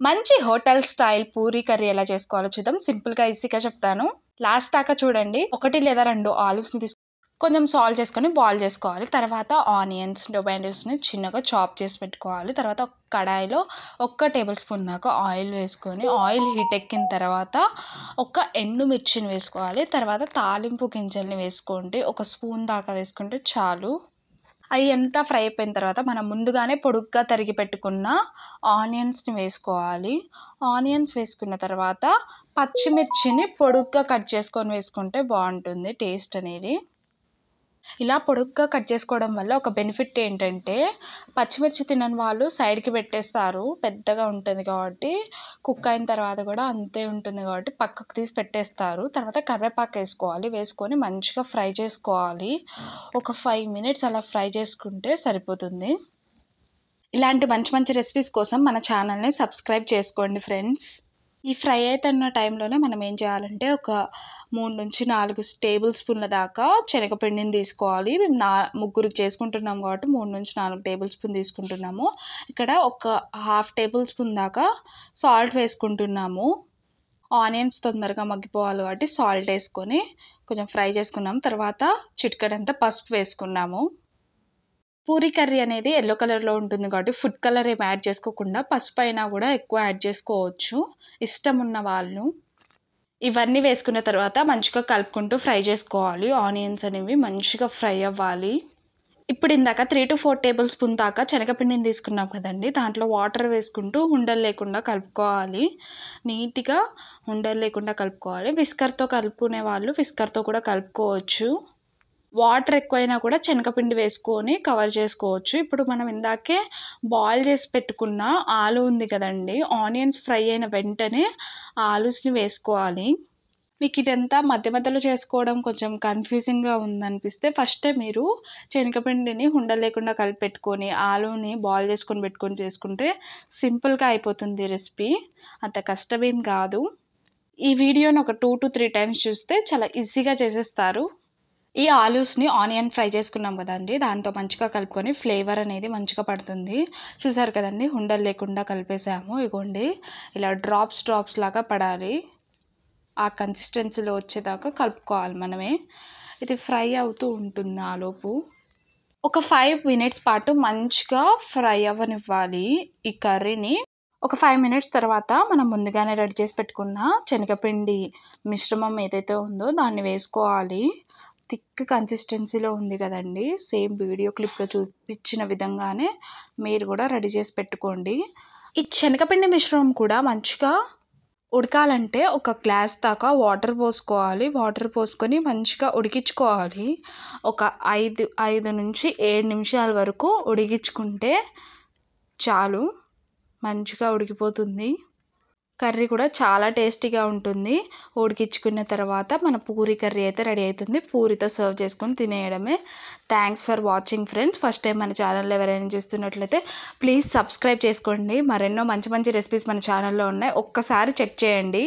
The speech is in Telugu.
మంచి హోటల్ స్టైల్ పూరీ కర్రీ ఎలా చేసుకోవాలో చూద్దాం. సింపుల్‌గా, ఈజీగా చెప్తాను. లాస్ట్ దాకా చూడండి. 1 లేదా 2 ఆలూస్‌ని కొంచెం సాల్ట్ చేసుకొని బాయిల్ చేసుకోవాలి. తర్వాత ఆనియన్స్, టొమాటోస్‌ని చిన్నగా చాప్ చేసి పెట్టుకోవాలి. తర్వాత కడాయిలో 1 టేబుల్ స్పూన్ దాకా ఆయిల్ వేసుకొని, ఆయిల్ హీట్ ఎక్కిన తర్వాత ఒక ఎండుమిర్చిని వేసుకోవాలి. తర్వాత తాలింపు గింజల్ని వేసుకోండి. 1 స్పూన్ దాకా వేసుకుంటే చాలు. అవి అంతా ఫ్రై అయిపోయిన తర్వాత మనం ముందుగానే పొడుగ్గా తరిగి పెట్టుకున్న ఆనియన్స్‌ని వేసుకోవాలి. ఆనియన్స్ వేసుకున్న తర్వాత పచ్చిమిర్చిని పొడుగ్గా కట్ చేసుకొని వేసుకుంటే బాగుంటుంది టేస్ట్ అనేది. ఇలా పొడుగ్గా కట్ చేసుకోవడం వల్ల ఒక బెనిఫిట్ ఏంటంటే, పచ్చిమిర్చి తినని వాళ్ళు సైడ్‌కి పెట్టేస్తారు. పెద్దగా ఉంటుంది కాబట్టి, కుక్ అయిన తర్వాత కూడా అంతే ఉంటుంది కాబట్టి పక్కకు తీసి పెట్టేస్తారు. తర్వాత కరివేపాకు వేసుకోవాలి. వేసుకొని మంచిగా ఫ్రై చేసుకోవాలి. ఒక 5 మినిట్స్ అలా ఫ్రై చేసుకుంటే సరిపోతుంది. ఇలాంటి మంచి మంచి రెసిపీస్ కోసం మన ఛానల్‌ని సబ్స్క్రైబ్ చేసుకోండి ఫ్రెండ్స్. ఈ ఫ్రై అయితున్న టైంలోనే మనం ఏం చేయాలంటే, ఒక 3-4 టేబుల్ స్పూన్ల దాకా శనగపిండిని తీసుకోవాలి. మేము ముగ్గురికి చేసుకుంటున్నాం కాబట్టి 3-4 టేబుల్ స్పూన్ తీసుకుంటున్నాము. ఇక్కడ ఒక హాఫ్ టేబుల్ స్పూన్ దాకా సాల్ట్ వేసుకుంటున్నాము. ఆనియన్స్ తొందరగా మగ్గిపోవాలి కాబట్టి సాల్ట్ వేసుకొని కొంచెం ఫ్రై చేసుకున్నాము. తర్వాత చిటికెడంతా పసుపు వేసుకున్నాము. పూరీ కర్రీ అనేది యెల్లో కలర్‌లో ఉంటుంది కాబట్టి ఫుడ్ కలర్ ఏమి యాడ్ చేసుకోకుండా పసుపు అయినా కూడా ఎక్కువ యాడ్ చేసుకోవచ్చు ఇష్టం ఉన్న వాళ్ళు. ఇవన్నీ వేసుకున్న తర్వాత మంచిగా కలుపుకుంటూ ఫ్రై చేసుకోవాలి. ఆనియన్స్ అనేవి మంచిగా ఫ్రై అవ్వాలి. ఇప్పుడు ఇందాక 3-4 టేబుల్ స్పూన్ దాకా శనగపిండిని తీసుకున్నాం కదండీ, దాంట్లో వాటర్ వేసుకుంటూ ఉండలు లేకుండా కలుపుకోవాలి. నీట్‌గా ఉండలు లేకుండా కలుపుకోవాలి. విస్కర్‌తో కలుపుకునే వాళ్ళు విస్కర్‌తో కూడా కలుపుకోవచ్చు. వాటర్ ఎక్కువైనా కూడా శనగపిండి వేసుకొని కవర్ చేసుకోవచ్చు. ఇప్పుడు మనం ఇందాకే బాయిల్ చేసి పెట్టుకున్న ఆలు ఉంది కదండీ, ఆనియన్స్ ఫ్రై అయిన వెంటనే ఆలూస్‌ని వేసుకోవాలి. మీకు ఇదంతా మధ్య మధ్యలో చేసుకోవడం కొంచెం కన్ఫ్యూజింగ్‌గా ఉందనిపిస్తే ఫస్టే మీరు శనగపిండిని ఉండలు లేకుండా కలిపి పెట్టుకొని, ఆలూని బాయిల్ చేసుకొని చేసుకుంటే సింపుల్‌గా అయిపోతుంది రెసిపీ. అంత కష్టమేం కాదు. ఈ వీడియోని ఒక 2-3 టైమ్స్ చూస్తే చాలా ఈజీగా చేసేస్తారు. ఈ ఆలూస్‌ని ఆనియన్ ఫ్రై చేసుకున్నాం కదండీ, దాంతో మంచిగా కలుపుకొని ఫ్లేవర్ అనేది మంచిగా పడుతుంది. చూసారు కదండీ, ఉండలు లేకుండా కలిపేసాము. ఇగోండి ఇలా డ్రాప్స్ లాగా పడాలి. ఆ కన్సిస్టెన్సీలో వచ్చేదాకా కలుపుకోవాలి మనమే. ఇది ఫ్రై అవుతూ ఉంటుంది ఆలోపు. ఒక 5 మినిట్స్ పాటు మంచిగా ఫ్రై అవ్వనివ్వాలి ఈ కర్రీని. ఒక 5 మినిట్స్ తర్వాత మనం ముందుగానే రెడీ చేసి పెట్టుకున్న శనగపిండి మిశ్రమం ఏదైతే ఉందో దాన్ని వేసుకోవాలి. థిక్ కన్సిస్టెన్సీలో ఉంది కదండీ, సేమ్ వీడియో క్లిప్లో చూపించిన విధంగానే మీరు కూడా రెడీ చేసి పెట్టుకోండి. ఈ శనగపిండి మిశ్రమం కూడా మంచిగా ఉడకాలంటే ఒక గ్లాస్ దాకా వాటర్ పోసుకోవాలి. వాటర్ పోసుకొని మంచిగా ఉడికించుకోవాలి. ఒక 5-7 నిమిషాల వరకు ఉడికించుకుంటే చాలు. మంచిగా ఉడికిపోతుంది. కర్రీ కూడా చాలా టేస్టీగా ఉంటుంది. ఉడికించుకున్న తర్వాత మన పూరీ కర్రీ అయితే రెడీ అవుతుంది. పూరితో సర్వ్ చేసుకొని తినేయడమే. Thanks for watching friends. First time మన ఛానల్ ఎవరైనా చూస్తున్నట్లయితే ప్లీజ్ సబ్స్క్రైబ్ చేసుకోండి. మరెన్నో మంచి మంచి రెసిపీస్ మన ఛానల్లో ఉన్నాయి. ఒక్కసారి చెక్ చేయండి.